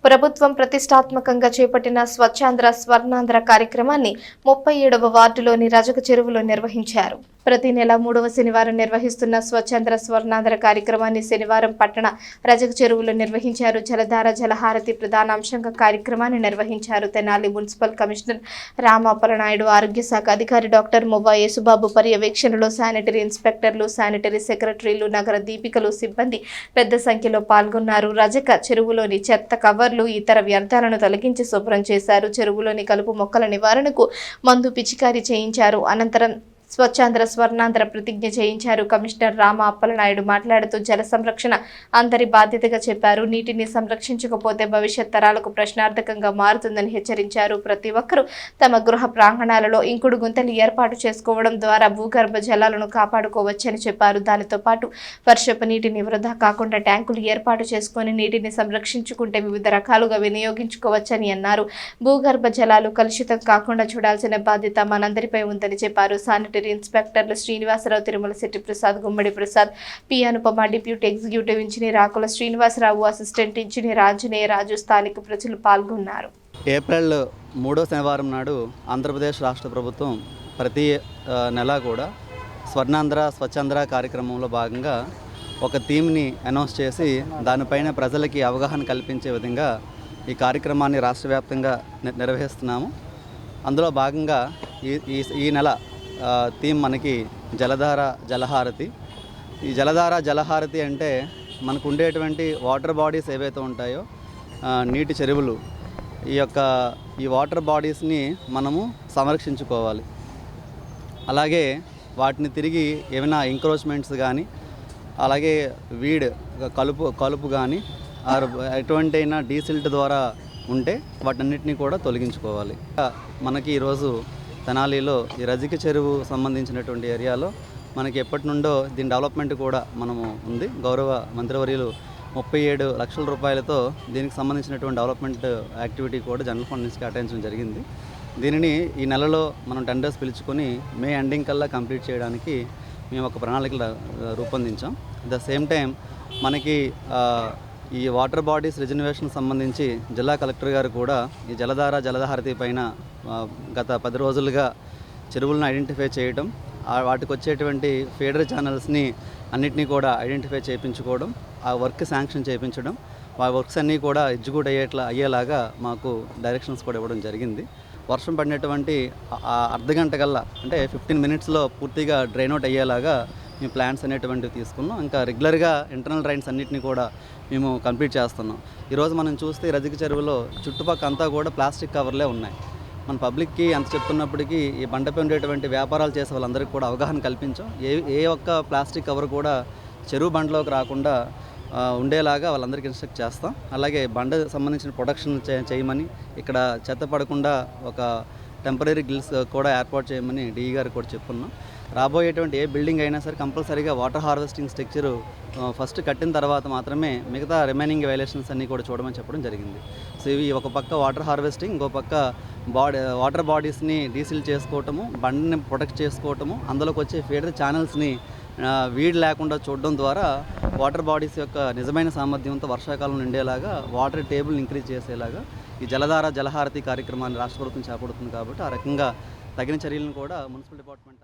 ప్రభుత్వం ప్రతిష్టాత్మకంగా చేపట్టిన స్వచ్ఛాంధ్ర స్వర్ణాంధ్ర కార్యక్రమాన్ని 37వ వార్డులోని రజక చెరువులో నిర్వహించారు. ప్రతి నెల 3వ శనివారం నిర్వహిస్తున్న స్వచ్ఛాంధ్ర స్వర్ణాంధ్ర కార్యక్రమాన్ని శనివారం పట్టణ రజక చెరువులో నిర్వహించారు. జలధార జలహారతి ప్రధానాంశంగా కార్యక్రమాన్ని నిర్వహించారు. తెనాలి మున్సిపల్ కమిషనర్ రామాపలనాయుడు, ఆరోగ్య శాఖ అధికారి డాక్టర్ మువ్వా యేసుబాబు పర్యవేక్షణలో శానిటరీ ఇన్స్పెక్టర్లు, శానిటరీ సెక్రటరీలు, నగర దీపికలు సిబ్బంది పెద్ద సంఖ్యలో పాల్గొన్నారు. రజక చెరువులోని చెత్త కవర్లు, ఇతర వ్యర్థాలను తొలగించి శుభ్రం చేశారు. చెరువులోని కలుపు మొక్కల నివారణకు మందు పిచికారీ చేయించారు. అనంతరం స్వచ్ఛాంధ్ర స్వర్ణాంధ్ర ప్రతిజ్ఞ చేయించారు. కమిషనర్ రామ అప్పలనాయుడు మాట్లాడుతూ జల సంరక్షణ అందరి బాధ్యతగా చెప్పారు. నీటిని సంరక్షించకపోతే భవిష్యత్ తరాలకు ప్రశ్నార్థకంగా మారుతుందని హెచ్చరించారు. ప్రతి ఒక్కరూ తమ గృహ ప్రాంగణాలలో ఇంకుడు గుంతలు ఏర్పాటు చేసుకోవడం ద్వారా భూగర్భ జలాలను కాపాడుకోవచ్చని చెప్పారు. దానితో పాటు వర్షపు నీటిని వృధా కాకుండా ట్యాంకులు ఏర్పాటు చేసుకుని నీటిని సంరక్షించుకుంటే వివిధ రకాలుగా వినియోగించుకోవచ్చని అన్నారు. భూగర్భ జలాలు కలుషితం కాకుండా చూడాల్సిన బాధ్యత మనందరిపై ఉందని చెప్పారు. శానిటరీ ఇన్స్పెక్టర్లు Srinivasa Rao, Tirumala Setty Prasad, Gummadi Prasad, P Anupama, deputy executive engineer Akula Srinivasa Rao, assistant engineer Anjaneya Raju, స్థానిక ప్రజలు పాల్గొన్నారు. ఏప్రిల్ 3వ శనివారం నాడు ఆంధ్రప్రదేశ్ రాష్ట్ర ప్రభుత్వం ప్రతి నెల కూడా స్వర్ణాంధ్ర స్వచ్ఛాంధ్ర కార్యక్రమంలో భాగంగా ఒక థీమ్ని అనౌన్స్ చేసి దానిపైన ప్రజలకి అవగాహన కల్పించే విధంగా ఈ కార్యక్రమాన్ని రాష్ట్ర వ్యాప్తంగా నిర్వహిస్తున్నాము. అందులో భాగంగా ఈ నెల థీమ్ మనకి జలధార జలహారతి. ఈ జలధార జలహారతి అంటే మనకు ఉండేటువంటి వాటర్ బాడీస్ ఏవైతే ఉంటాయో, నీటి చెరువులు, ఈ వాటర్ బాడీస్ని మనము సంరక్షించుకోవాలి. అలాగే వాటిని తిరిగి ఏమైనా ఎంక్రోచ్మెంట్స్ కానీ, అలాగే కలుపు కానీ ఎటువంటి అయినా డీసిల్ట్ ద్వారా ఉంటే వాటన్నిటిని కూడా తొలగించుకోవాలి. మనకి ఈరోజు తెనాలిలో ఈ రజిక చెరువు సంబంధించినటువంటి ఏరియాలో మనకి ఎప్పటి నుండో దీని డెవలప్మెంట్ కూడా మనము ఉంది. గౌరవ మంత్రివర్యులు 37 లక్షల రూపాయలతో దీనికి సంబంధించినటువంటి డెవలప్మెంట్ యాక్టివిటీ కూడా జనరల్ ఫండ్ నుంచి కేటాయించడం జరిగింది. దీనిని ఈ నెలలో మనం టెండర్స్ పిలుచుకొని మే ఎండింగ్ కల్లా కంప్లీట్ చేయడానికి మేము ఒక ప్రణాళిక రూపొందించాం. అట్ ద సేమ్ టైం మనకి ఈ వాటర్ బాడీస్ రిజర్వేషన్ సంబంధించి జిల్లా కలెక్టర్ గారు కూడా ఈ జలధార జలహారతి పైన గత 10 రోజులుగా చెరువులను ఐడెంటిఫై చేయడం, వాటికి వచ్చేటువంటి ఫీడర్ ఛానల్స్ని అన్నిటినీ కూడా ఐడెంటిఫై చేయించుకోవడం, ఆ వర్క్ శాంక్షన్ చేయించడం, ఆ వర్క్స్ అన్నీ కూడా ఎగ్జిక్యూట్ అయ్యేలాగా మాకు డైరెక్షన్స్ కూడా ఇవ్వడం జరిగింది. వర్షం పడినటువంటి అర్ధగంట కల్లా, అంటే 15 మినిట్స్లో పూర్తిగా డ్రైన్ అవుట్ అయ్యేలాగా మేము ప్లాన్స్ అనేటువంటివి తీసుకున్నాం. ఇంకా రెగ్యులర్గా ఇంటర్నల్ డ్రైన్స్ అన్నింటినీ కూడా మేము కంప్లీట్ చేస్తున్నాం. ఈరోజు మనం చూస్తే రజిక చెరువులో చుట్టుపక్కల అంతా కూడా ప్లాస్టిక్ కవర్లే ఉన్నాయి. మన పబ్లిక్కి అంత చెప్తున్నప్పటికీ ఈ బండపై ఉండేటువంటి వ్యాపారాలు చేసే వాళ్ళందరికీ కూడా అవగాహన కల్పించాం. ఏ ఒక్క ప్లాస్టిక్ కవర్ కూడా చెరువు బండలోకి రాకుండా ఉండేలాగా వాళ్ళందరికీ ఇన్స్ట్రక్ట్ చేస్తాం. అలాగే బండ సంబంధించిన ప్రొడక్షన్ చేయమని, ఇక్కడ చెత్త పడకుండా ఒక టెంపరీ గిల్స్ కూడా ఏర్పాటు చేయమని డిఈ గారు కూడా చెప్పున్నాం. రాబోయేటువంటి ఏ బిల్డింగ్ అయినా సరే కంపల్సరీగా వాటర్ హార్వెస్టింగ్ స్ట్రక్చరు ఫస్ట్ కట్టిన తర్వాత మాత్రమే మిగతా రిమైనింగ్ వైలేషన్స్ అన్నీ కూడా చూడమని చెప్పడం జరిగింది. సో ఇవి ఒక పక్క వాటర్ హార్వెస్టింగ్, ఇంకో పక్క వాటర్ బాడీస్ని డీసిల్ చేసుకోవటము, బండిని ప్రొటెక్ట్ చేసుకోవటము, అందులోకి వచ్చే ఫీడర్ ఛానల్స్ని వీడ్ లేకుండా చూడడం ద్వారా వాటర్ బాడీస్ యొక్క నిజమైన సామర్థ్యంతో వర్షాకాలం నిండేలాగా, వాటర్ టేబుల్ ఇంక్రీజ్ చేసేలాగా ఈ జలధార జలహారతి కార్యక్రమాన్ని రాష్ట్ర ప్రభుత్వం చేపడుతుంది. కాబట్టి ఆ రకంగా తగిన చర్యలను కూడా మున్సిపల్ డిపార్ట్మెంట్